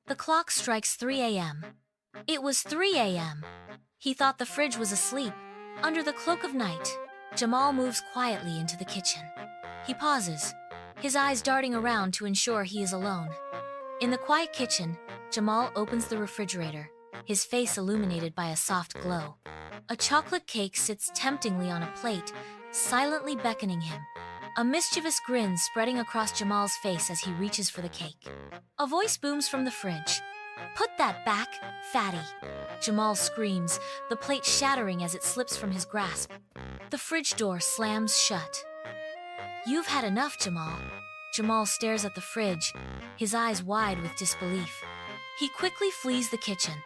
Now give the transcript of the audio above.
The clock strikes 3 a.m. It was 3 a.m. He thought the fridge was asleep. Under the cloak of night, Jamal moves quietly into the kitchen. He pauses, his eyes darting around to ensure he is alone. In the quiet kitchen, Jamal opens the refrigerator, his face illuminated by a soft glow. A chocolate cake sits temptingly on a plate, silently beckoning him. A mischievous grin spreading across Jamal's face as he reaches for the cake. A voice booms from the fridge. "Put that back, fatty!" Jamal screams, the plate shattering as it slips from his grasp. The fridge door slams shut. "You've had enough, Jamal." Jamal stares at the fridge, his eyes wide with disbelief. He quickly flees the kitchen,